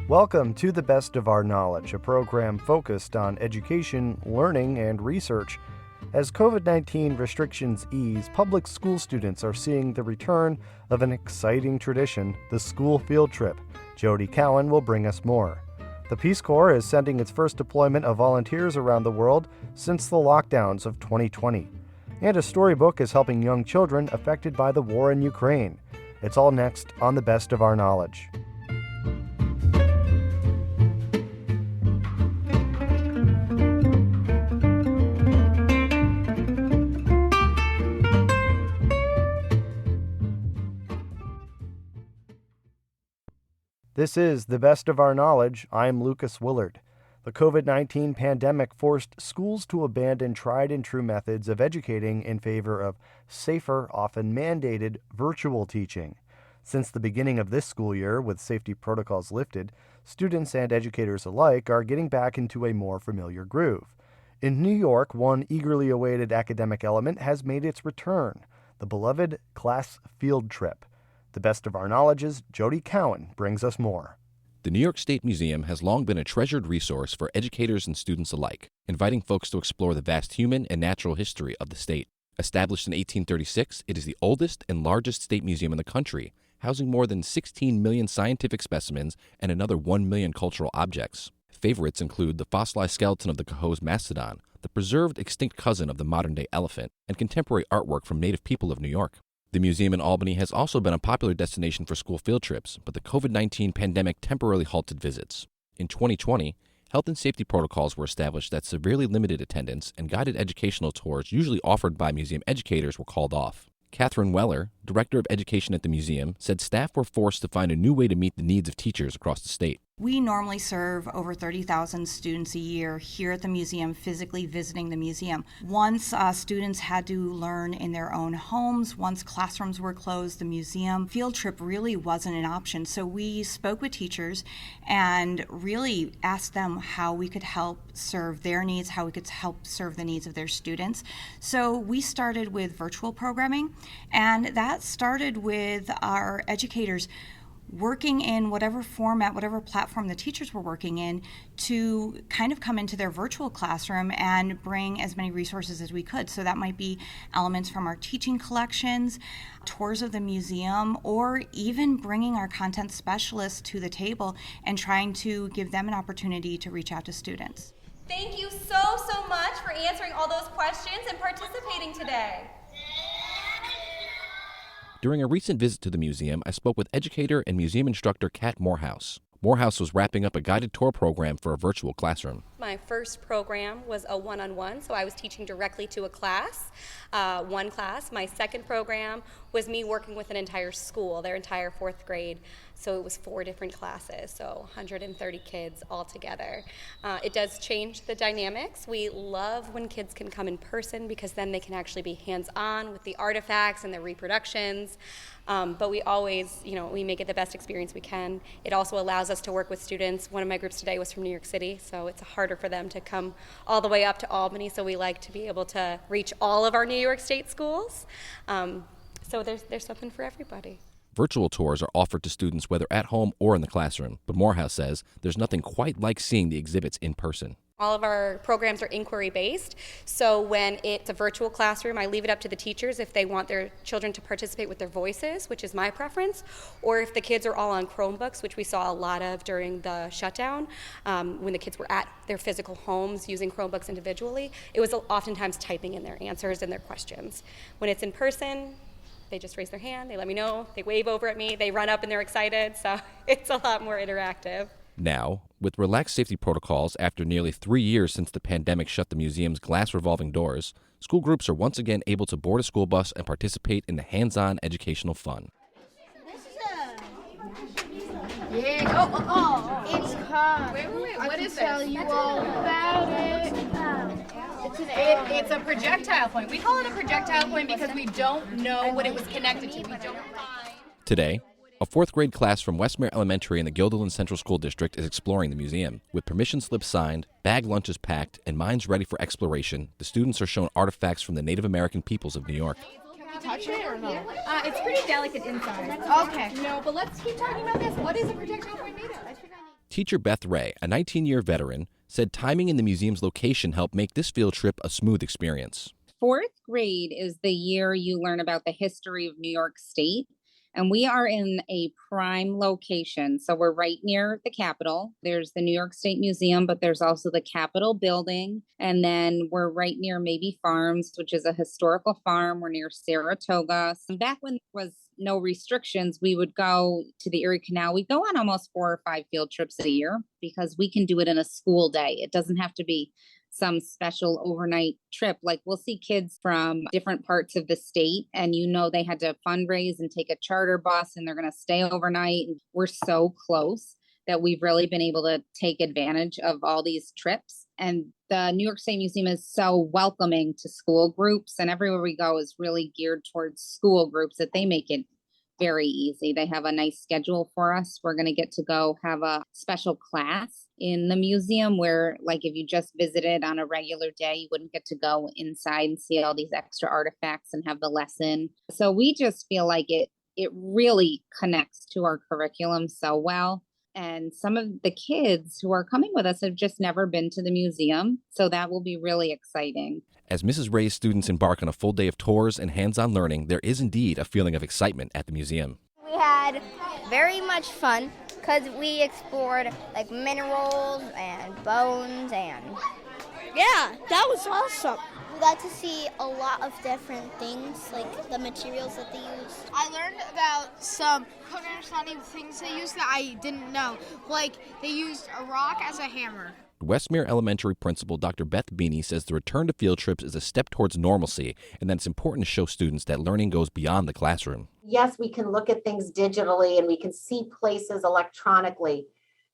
Welcome to The Best of Our Knowledge, a program focused on education, learning, and research. As COVID-19 restrictions ease, public school students are seeing the return of an exciting tradition, the school field trip. Jody Cowan will bring us more. The Peace Corps is sending its first deployment of volunteers around the world since the lockdowns of 2020. And a storybook is helping young children affected by the war in Ukraine. It's all next on The Best of Our Knowledge. This is The Best of Our Knowledge. I'm Lucas Willard. The COVID-19 pandemic forced schools to abandon tried and true methods of educating in favor of safer, often mandated, virtual teaching. Since the beginning of this school year, with safety protocols lifted, students and educators alike are getting back into a more familiar groove. In New York, one eagerly awaited academic element has made its return, the beloved class field trip. The Best of Our Knowledge's Jody Cowan brings us more. The New York State Museum has long been a treasured resource for educators and students alike, inviting folks to explore the vast human and natural history of the state. Established in 1836, it is the oldest and largest state museum in the country, housing more than 16 million scientific specimens and another 1 million cultural objects. Favorites include the fossilized skeleton of the Cohoes mastodon, the preserved extinct cousin of the modern-day elephant, and contemporary artwork from native people of New York. The museum in Albany has also been a popular destination for school field trips, but the COVID-19 pandemic temporarily halted visits. In 2020, health and safety protocols were established that severely limited attendance, and guided educational tours usually offered by museum educators were called off. Catherine Weller, Director of Education at the museum, said staff were forced to find a new way to meet the needs of teachers across the state. We normally serve over 30,000 students a year here at the museum, physically visiting the museum. Once students had to learn in their own homes, once classrooms were closed, the museum field trip really wasn't an option. So we spoke with teachers and really asked them how we could help serve their needs, how we could help serve the needs of their students. So we started with virtual programming, and that started with our educators working in whatever format, whatever platform the teachers were working in, to kind of come into their virtual classroom and bring as many resources as we could. So that might be elements from our teaching collections, tours of the museum, or even bringing our content specialists to the table and trying to give them an opportunity to reach out to students. Thank you so much for answering all those questions and participating today. During a recent visit to the museum, I spoke with educator and museum instructor Kat Morehouse. Morehouse was wrapping up a guided tour program for a virtual classroom. My first program was a one-on-one, so I was teaching directly to a class, one class. My second program was me working with an entire school, their entire fourth grade. So it was 4 different classes, so 130 kids all together. It does change the dynamics. We love when kids can come in person because then they can actually be hands-on with the artifacts and the reproductions. But we always, we make it the best experience we can. It also allows us to work with students. One of my groups today was from New York City, so it's harder for them to come all the way up to Albany, so we like to be able to reach all of our New York State schools. So there's something for everybody. Virtual tours are offered to students whether at home or in the classroom, but Morehouse says there's nothing quite like seeing the exhibits in person. All of our programs are inquiry-based, so when it's a virtual classroom, I leave it up to the teachers if they want their children to participate with their voices, which is my preference, or if the kids are all on Chromebooks, which we saw a lot of during the shutdown, when the kids were at their physical homes using Chromebooks individually, it was oftentimes typing in their answers and their questions. When it's in person, they just raise their hand, they let me know, they wave over at me, they run up and they're excited, so it's a lot more interactive. Now, with relaxed safety protocols after nearly 3 years since the pandemic shut the museum's glass revolving doors, school groups are once again able to board a school bus and participate in the hands-on educational fun. It's hot. Wait, what is this? Tell you all about it. It's a projectile point. We call it a projectile point because we don't know what it was connected to. We don't find. Today, a 4th grade class from Westmere Elementary in the Guilderland Central School District is exploring the museum. With permission slips signed, bag lunches packed, and minds ready for exploration, the students are shown artifacts from the Native American peoples of New York. Can we touch it or no? It's pretty delicate inside. Okay. No, but let's keep talking about this. What is a projectile point made of? Teacher Beth Ray, a 19-year veteran, said timing in the museum's location helped make this field trip a smooth experience. Fourth grade is the year you learn about the history of New York State. And we are in a prime location. So we're right near the Capitol. There's the New York State Museum, but there's also the Capitol building. And then we're right near Maybe Farms, which is a historical farm. We're near Saratoga. So back when there was no restrictions, we would go to the Erie Canal. We go on almost 4 or 5 field trips a year because we can do it in a school day. It doesn't have to be some special overnight trip. Like we'll see kids from different parts of the state and they had to fundraise and take a charter bus and they're going to stay overnight. And we're so close that we've really been able to take advantage of all these trips. And the New York State Museum is so welcoming to school groups, and everywhere we go is really geared towards school groups that they make it very easy. They have a nice schedule for us. We're going to get to go have a special class in the museum where, like, if you just visited on a regular day, you wouldn't get to go inside and see all these extra artifacts and have the lesson. So we just feel like it really connects to our curriculum so well. And some of the kids who are coming with us have just never been to the museum. So that will be really exciting. As Mrs. Ray's students embark on a full day of tours and hands-on learning, there is indeed a feeling of excitement at the museum. We had very much fun because we explored like minerals and bones and Yeah, that was awesome. we got to see a lot of different things, like the materials that they use. I learned about some understanding things they used that I didn't know. Like they used a rock as a hammer. Westmere Elementary Principal Dr. Beth Beanie says the return to field trips is a step towards normalcy and that it's important to show students that learning goes beyond the classroom. Yes, we can look at things digitally and we can see places electronically,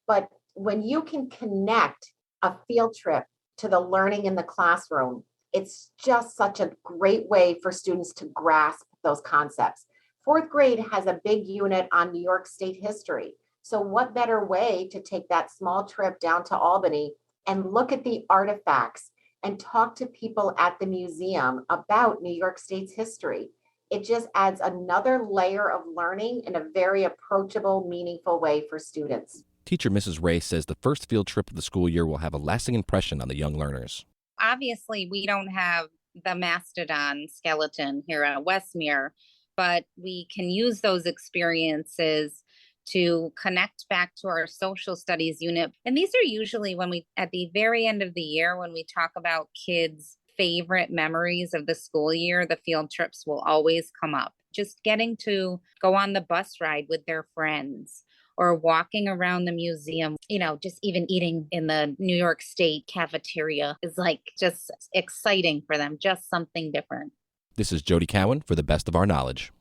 but when you can connect a field trip to the learning in the classroom, it's just such a great way for students to grasp those concepts. Fourth grade has a big unit on New York State history. So what better way to take that small trip down to Albany and look at the artifacts and talk to people at the museum about New York State's history. It just adds another layer of learning in a very approachable, meaningful way for students. Teacher Mrs. Ray says the first field trip of the school year will have a lasting impression on the young learners. Obviously, we don't have the mastodon skeleton here at Westmere, but we can use those experiences to connect back to our social studies unit. And these are usually at the very end of the year, when we talk about kids' favorite memories of the school year, the field trips will always come up. Just getting to go on the bus ride with their friends or walking around the museum, just even eating in the New York State cafeteria is like just exciting for them, just something different. This is Jody Cowan for the Best of Our Knowledge.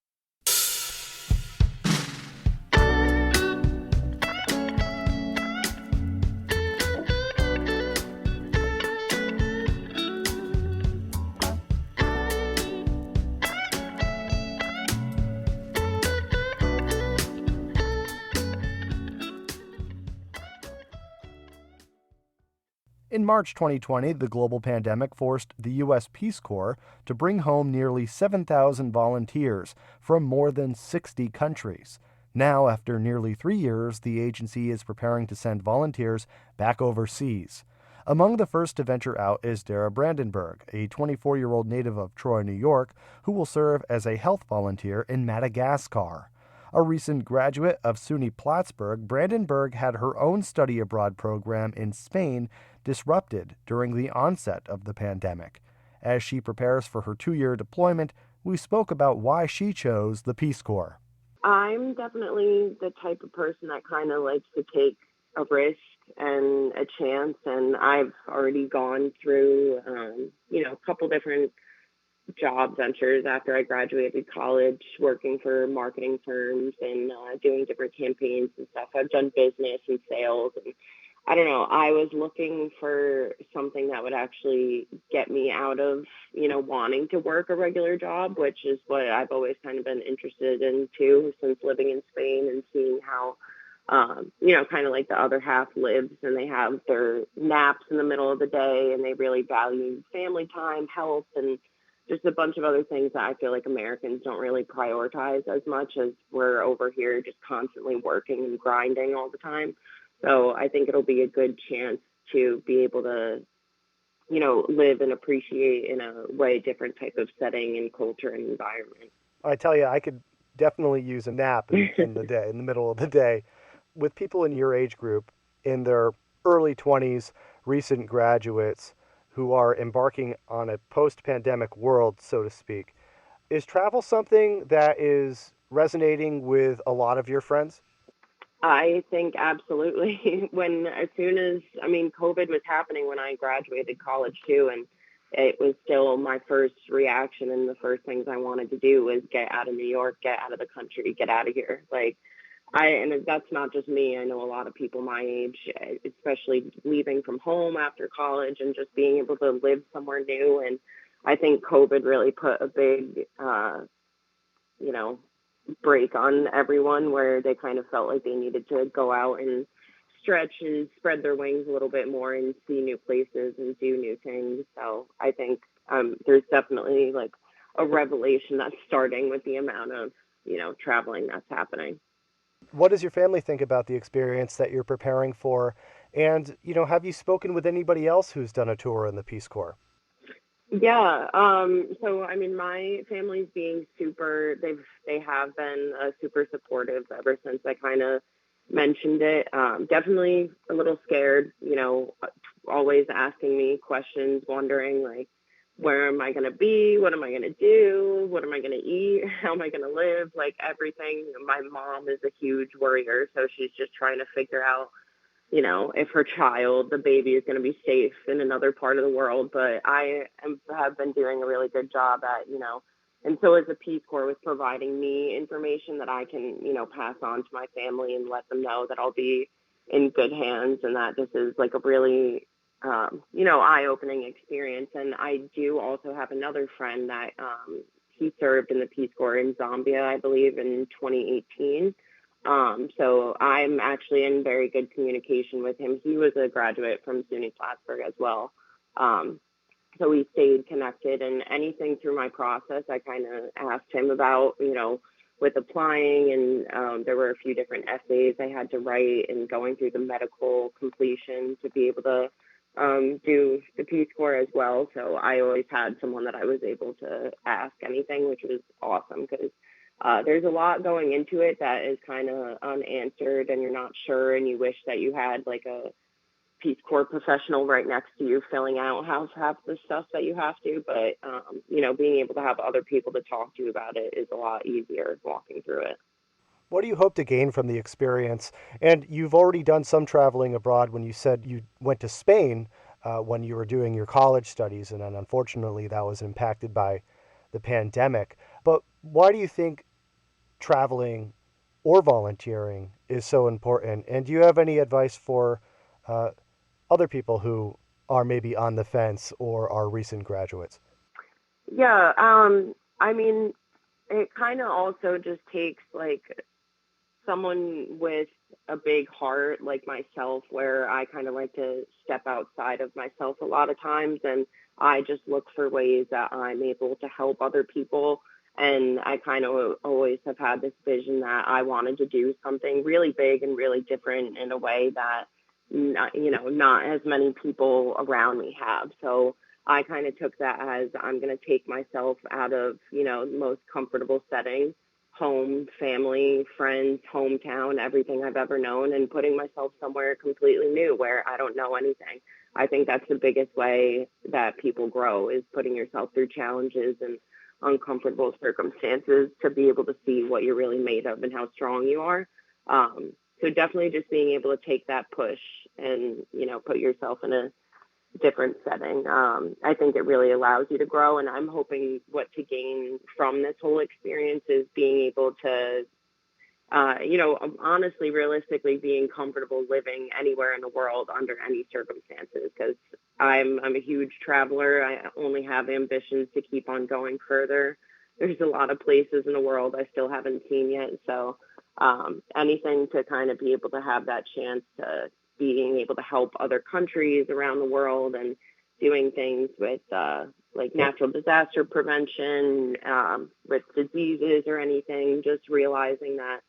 In March 2020, the global pandemic forced the U.S. Peace Corps to bring home nearly 7,000 volunteers from more than 60 countries. Now, after nearly 3 years, the agency is preparing to send volunteers back overseas. Among the first to venture out is Dara Brandenburg, a 24-year-old native of Troy, New York, who will serve as a health volunteer in Madagascar. A recent graduate of SUNY Plattsburgh, Brandenburg had her own study abroad program in Spain disrupted during the onset of the pandemic. As she prepares for her 2-year deployment, we spoke about why she chose the Peace Corps. I'm definitely the type of person that kind of likes to take a risk and a chance, and I've already gone through, a couple different job ventures after I graduated college, working for marketing firms and doing different campaigns and stuff. I've done business and sales, and I don't know, I was looking for something that would actually get me out of, wanting to work a regular job, which is what I've always kind of been interested in too, since living in Spain and seeing how, kind of like the other half lives, and they have their naps in the middle of the day, and they really value family time, health, and just a bunch of other things that I feel like Americans don't really prioritize as much, as we're over here just constantly working and grinding all the time. So I think it'll be a good chance to be able to, live and appreciate in a way different type of setting and culture and environment. I tell you, I could definitely use a nap in the day, in the middle of the day. With people in your age group, in their early 20s, recent graduates who are embarking on a post-pandemic world, so to speak, is travel something that is resonating with a lot of your friends? I think absolutely. As soon as, COVID was happening when I graduated college too, and it was still my first reaction, and the first things I wanted to do was get out of New York, get out of the country, get out of here. And that's not just me. I know a lot of people my age, especially leaving from home after college and just being able to live somewhere new. And I think COVID really put a big, you know, break on everyone where they kind of felt like they needed to go out and stretch and spread their wings a little bit more and see new places and do new things. So I think there's definitely like a revelation that's starting with the amount of, traveling that's happening. What does your family think about the experience that you're preparing for? And, have you spoken with anybody else who's done a tour in the Peace Corps? Yeah. So my family's being they have been super supportive ever since I kind of mentioned it. Definitely a little scared, always asking me questions, wondering like, where am I going to be? What am I going to do? What am I going to eat? How am I going to live? Like everything. My mom is a huge worrier, so she's just trying to figure out, if her child, the baby, is going to be safe in another part of the world. But have been doing a really good job at, and so as a Peace Corps with providing me information that I can, pass on to my family and let them know that I'll be in good hands and that this is like a really, eye-opening experience. And I do also have another friend that he served in the Peace Corps in Zambia, I believe, in 2018. So I'm actually in very good communication with him. He was a graduate from SUNY Plattsburgh as well. So we stayed connected, and anything through my process, I kind of asked him about, with applying, and there were a few different essays I had to write and going through the medical completion to be able to do the Peace Corps as well. So I always had someone that I was able to ask anything, which was awesome because there's a lot going into it that is kind of unanswered and you're not sure, and you wish that you had like a Peace Corps professional right next to you filling out half the stuff that you have to. But, being able to have other people to talk to about it is a lot easier walking through it. What do you hope to gain from the experience? And you've already done some traveling abroad when you said you went to Spain when you were doing your college studies, and then unfortunately that was impacted by the pandemic. But why do you think traveling or volunteering is so important? And do you have any advice for other people who are maybe on the fence or are recent graduates? Yeah, it kind of also just takes like someone with a big heart like myself, where I kind of like to step outside of myself a lot of times, and I just look for ways that I'm able to help other people. And I kind of always have had this vision that I wanted to do something really big and really different in a way that, not as many people around me have. So I kind of took that as I'm going to take myself out of, the most comfortable setting, home, family, friends, hometown, everything I've ever known, and putting myself somewhere completely new where I don't know anything. I think that's the biggest way that people grow, is putting yourself through challenges and uncomfortable circumstances to be able to see what you're really made of and how strong you are. So definitely just being able to take that push and, put yourself in a different setting. I think it really allows you to grow, and I'm hoping what to gain from this whole experience is being able to, honestly, realistically, being comfortable living anywhere in the world under any circumstances, because I'm a huge traveler. I only have ambitions to keep on going further. There's a lot of places in the world I still haven't seen yet. So anything to kind of be able to have that chance to being able to help other countries around the world and doing things with like natural disaster prevention, with diseases or anything, just realizing that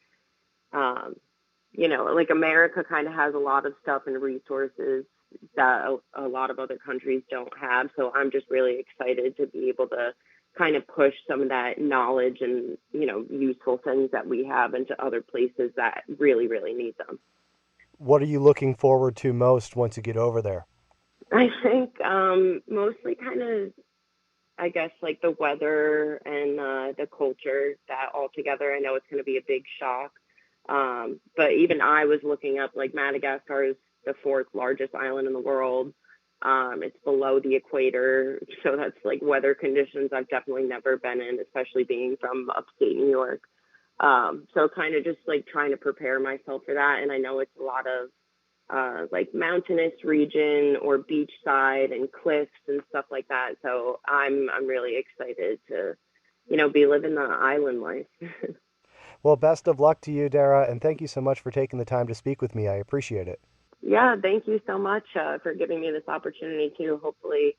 like America kind of has a lot of stuff and resources that a lot of other countries don't have. So I'm just really excited to be able to kind of push some of that knowledge and, useful things that we have into other places that really, really need them. What are you looking forward to most once you get over there? I think mostly kind of, I guess, like the weather and the culture, that all together. I know it's going to be a big shock. But even I was looking up, like, Madagascar is the fourth largest island in the world. It's below the equator. So that's like weather conditions I've definitely never been in, especially being from upstate New York. So kind of just like trying to prepare myself for that. And I know it's a lot of like mountainous region or beachside and cliffs and stuff like that. So I'm really excited to, be living the island life. Well, best of luck to you, Dara, and thank you so much for taking the time to speak with me. I appreciate it. Yeah, thank you so much for giving me this opportunity to hopefully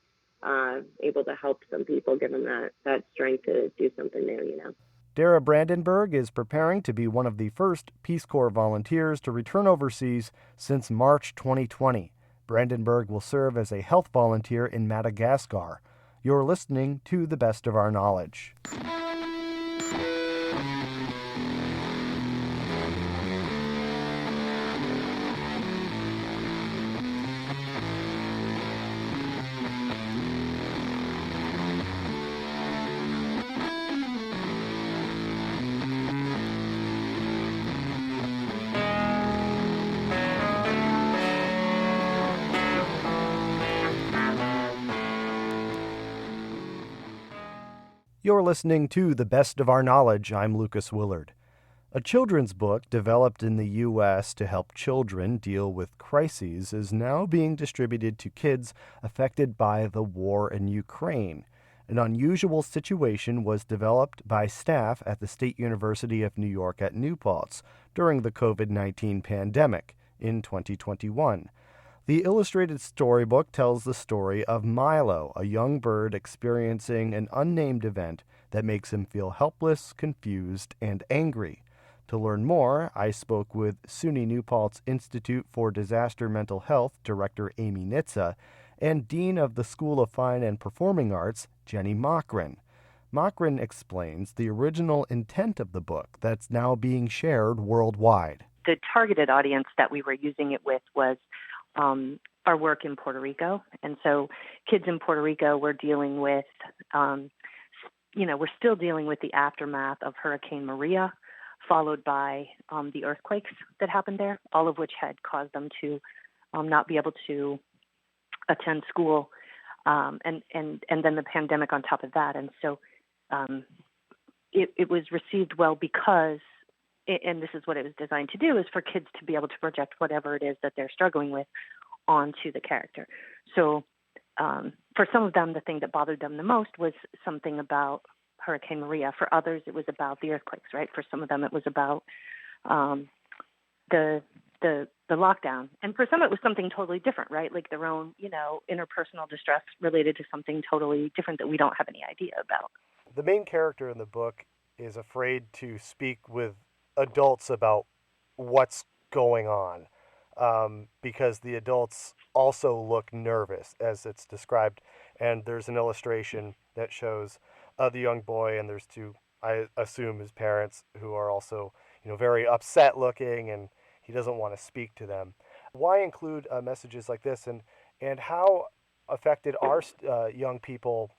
able to help some people, give them that strength to do something new. Dara Brandenburg is preparing to be one of the first Peace Corps volunteers to return overseas since March 2020. Brandenburg will serve as a health volunteer in Madagascar. You're listening to The Best of Our Knowledge. You're listening to The Best of Our Knowledge. I'm Lucas Willard. A children's book developed in the U.S. to help children deal with crises is now being distributed to kids affected by the war in Ukraine. An unusual situation was developed by staff at the State University of New York at New Paltz during the COVID-19 pandemic in 2021. The illustrated storybook tells the story of Milo, a young bird experiencing an unnamed event that makes him feel helpless, confused, and angry. To learn more, I spoke with SUNY New Paltz Institute for Disaster Mental Health Director Amy Nitza and Dean of the School of Fine and Performing Arts, Jenny Mockren. Mockren explains the original intent of the book that's now being shared worldwide. The targeted audience that we were using it with was our work in Puerto Rico. And so kids in Puerto Rico were dealing with, we're still dealing with the aftermath of Hurricane Maria, followed by the earthquakes that happened there, all of which had caused them to not be able to attend school, and then the pandemic on top of that. And so it was received well because, and this is what it was designed to do, is for kids to be able to project whatever it is that they're struggling with onto the character. So for some of them, the thing that bothered them the most was something about Hurricane Maria. For others, it was about the earthquakes, right? For some of them, it was about the lockdown. And for some, it was something totally different, right? Like their own, interpersonal distress related to something totally different that we don't have any idea about. The main character in the book is afraid to speak with adults about what's going on because the adults also look nervous, as it's described. And there's an illustration that shows the young boy, and there's two, I assume, his parents, who are also, very upset looking, and he doesn't want to speak to them. Why include messages like this, and how affected are young people,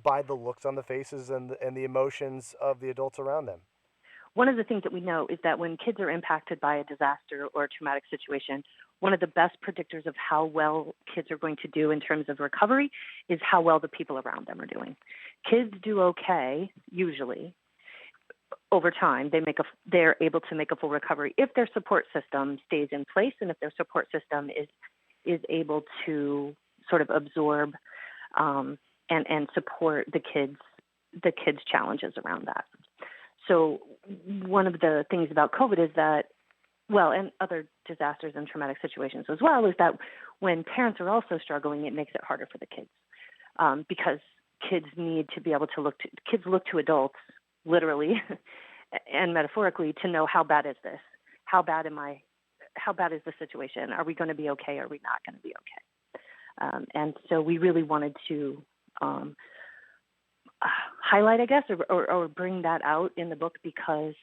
by the looks on the faces and the emotions of the adults around them? One of the things that we know is that when kids are impacted by a disaster or a traumatic situation, one of the best predictors of how well kids are going to do in terms of recovery is how well the people around them are doing. Kids do okay, usually, over time. They're able to make a full recovery if their support system stays in place and if their support system is able to sort of absorb and support the kids' challenges around that. So one of the things about COVID is that, and other disasters and traumatic situations as well, is that when parents are also struggling, it makes it harder for the kids because kids need to be able to look to adults, literally and metaphorically, to know how bad is this. how bad is the situation? Are we going to be okay? Are we not going to be okay? And so we really wanted to highlight, I guess, or bring that out in the book because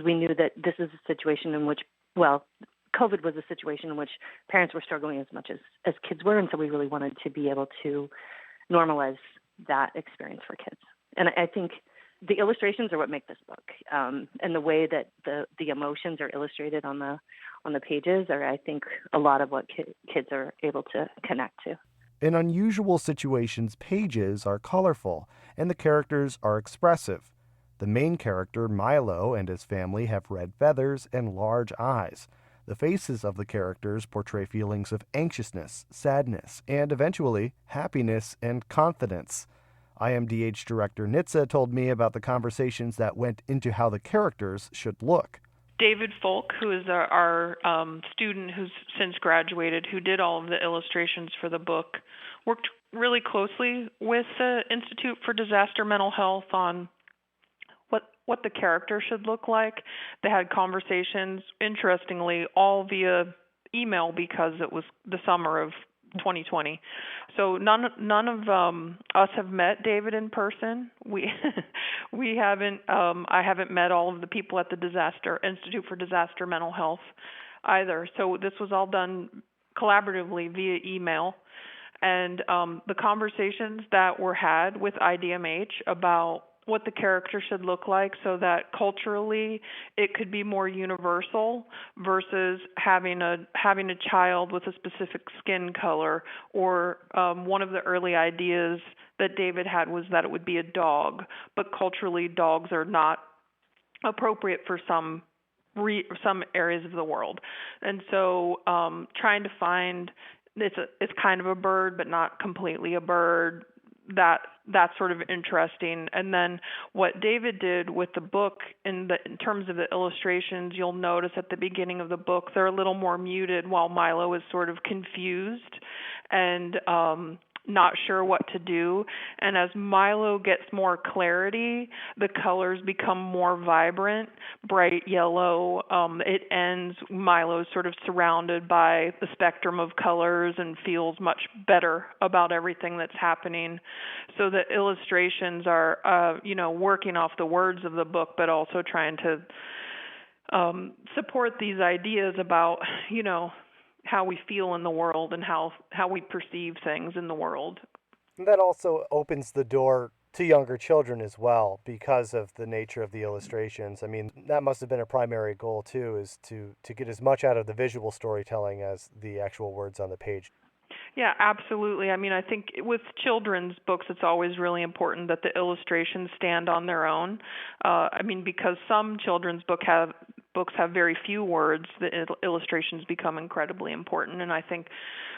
we knew that this is a situation in which, well, COVID was a situation in which parents were struggling as much as kids were, and so we really wanted to be able to normalize that experience for kids. And I think the illustrations are what make this book, and the way that the emotions are illustrated on the pages are, I think, a lot of what kids are able to connect to. In Unusual Situations, pages are colorful, and the characters are expressive. The main character, Milo, and his family have red feathers and large eyes. The faces of the characters portray feelings of anxiousness, sadness, and eventually happiness and confidence. IMDH director Nitsa told me about the conversations that went into how the characters should look. David Folk, who is our student who's since graduated, who did all of the illustrations for the book, worked really closely with the Institute for Disaster Mental Health on what the character should look like. They had conversations, interestingly, all via email because it was the summer of 2020. So none of us have met David in person. We haven't. I haven't met all of the people at the Institute for Disaster Mental Health either. So this was all done collaboratively via email. And the conversations that were had with IDMH about what the character should look like so that culturally it could be more universal versus having a child with a specific skin color, or one of the early ideas that David had was that it would be a dog, but culturally dogs are not appropriate for some areas of the world. And so trying to find it's kind of a bird but not completely a bird, that's sort of interesting. And then what David did with the book in terms of the illustrations, you'll notice at the beginning of the book they're a little more muted while Milo is sort of confused and not sure what to do. And as Milo gets more clarity, the colors become more vibrant, bright yellow. It ends, Milo's sort of surrounded by the spectrum of colors and feels much better about everything that's happening. So the illustrations are, working off the words of the book, but also trying to support these ideas about, how we feel in the world and how we perceive things in the world. And that also opens the door to younger children as well because of the nature of the illustrations. I mean, that must have been a primary goal too, is to get as much out of the visual storytelling as the actual words on the page. Yeah, absolutely. I mean, I think with children's books, it's always really important that the illustrations stand on their own. Because some children's books have very few words, the illustrations become incredibly important. And I think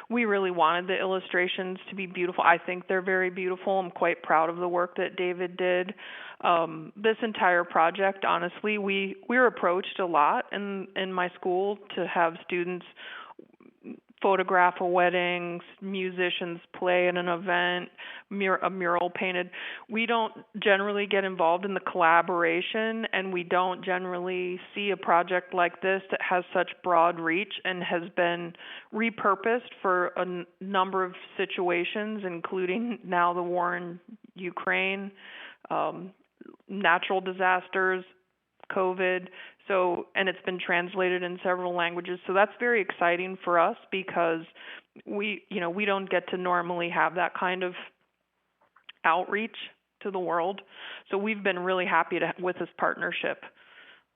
we really wanted the illustrations to be beautiful. I think they're very beautiful. I'm quite proud of the work that David did. This entire project, honestly, we were approached a lot in my school to have students photograph a wedding, musicians play at an event, a mural painted. We don't generally get involved in the collaboration, and we don't generally see a project like this that has such broad reach and has been repurposed for a number of situations, including now the war in Ukraine, natural disasters, COVID. And it's been translated in several languages. So that's very exciting for us because we don't get to normally have that kind of outreach to the world. So we've been really happy with this partnership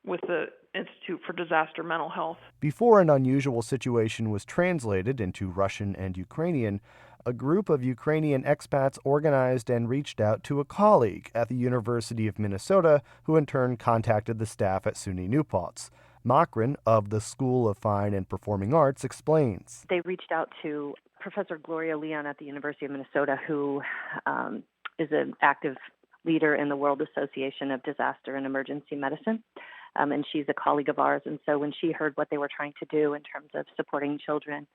with the Institute for Disaster Mental Health. Before An Unusual Situation was translated into Russian and Ukrainian, a group of Ukrainian expats organized and reached out to a colleague at the University of Minnesota, who in turn contacted the staff at SUNY New Paltz. Makrin of the School of Fine and Performing Arts explains. They reached out to Professor Gloria Leon at the University of Minnesota, who is an active leader in the World Association of Disaster and Emergency Medicine. And she's a colleague of ours. And so when she heard what they were trying to do in terms of supporting children,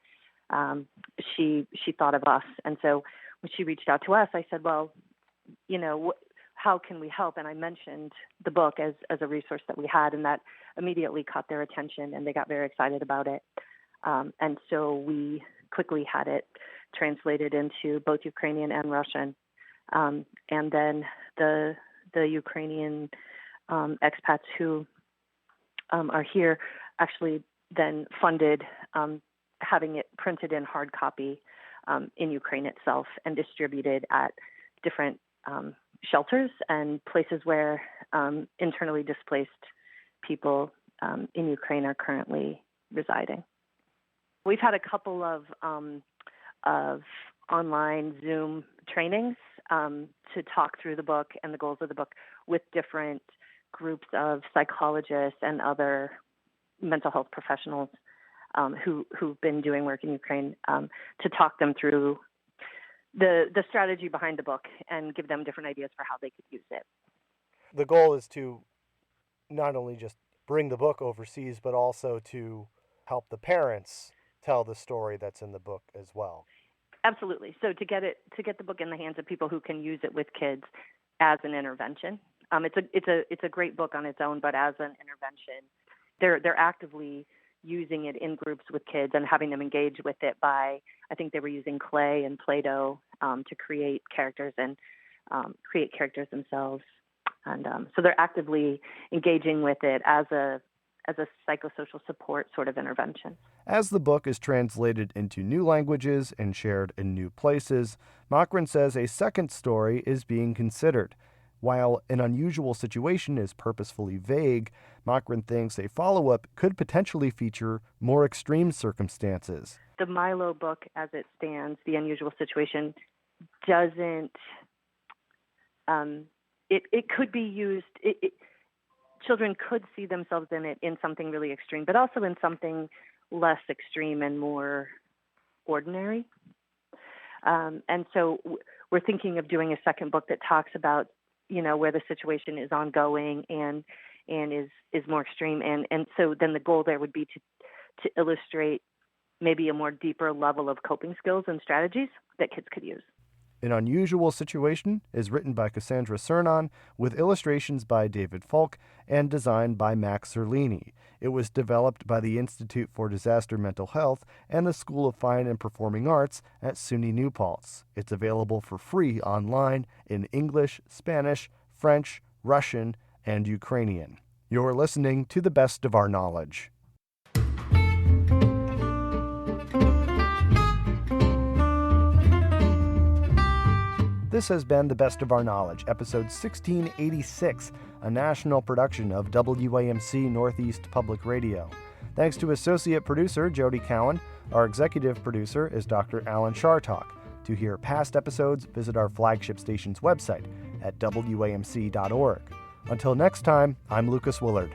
she thought of us. And so when she reached out to us, I said, well, how can we help? And I mentioned the book as a resource that we had, and that immediately caught their attention, and they got very excited about it. And so we quickly had it translated into both Ukrainian and Russian. And then the Ukrainian expats who are here actually then funded having it printed in hard copy in Ukraine itself and distributed at different shelters and places where internally displaced people in Ukraine are currently residing. We've had a couple of online Zoom trainings to talk through the book and the goals of the book with different groups of psychologists and other mental health professionals who've been doing work in Ukraine to talk them through the strategy behind the book and give them different ideas for how they could use it. The goal is to not only just bring the book overseas, but also to help the parents tell the story that's in the book as well. Absolutely. So to get the book in the hands of people who can use it with kids as an intervention. It's a great book on its own, but as an intervention, they're actively using it in groups with kids and having them engage with it by, I think they were using clay and Play-Doh to create characters and create characters themselves. And so they're actively engaging with it as a psychosocial support sort of intervention. As the book is translated into new languages and shared in new places, Makrin says a second story is being considered. While An Unusual Situation is purposefully vague, Makrin thinks a follow-up could potentially feature more extreme circumstances. The Milo book, as it stands, The Unusual Situation, doesn't... It could be used... Children could see themselves in it in something really extreme, but also in something less extreme and more ordinary. And so we're thinking of doing a second book that talks about, where the situation is ongoing and is more extreme. And so then the goal there would be to illustrate maybe a more deeper level of coping skills and strategies that kids could use. An Unusual Situation is written by Cassandra Cernan with illustrations by David Falk and designed by Max Zerlini. It was developed by the Institute for Disaster Mental Health and the School of Fine and Performing Arts at SUNY New Paltz. It's available for free online in English, Spanish, French, Russian, and Ukrainian. You're listening to The Best of Our Knowledge. This has been The Best of Our Knowledge, episode 1686, a national production of WAMC Northeast Public Radio. Thanks to associate producer Jody Cowan. Our executive producer is Dr. Alan Chartok. To hear past episodes, visit our flagship station's website at WAMC.org. Until next time, I'm Lucas Willard.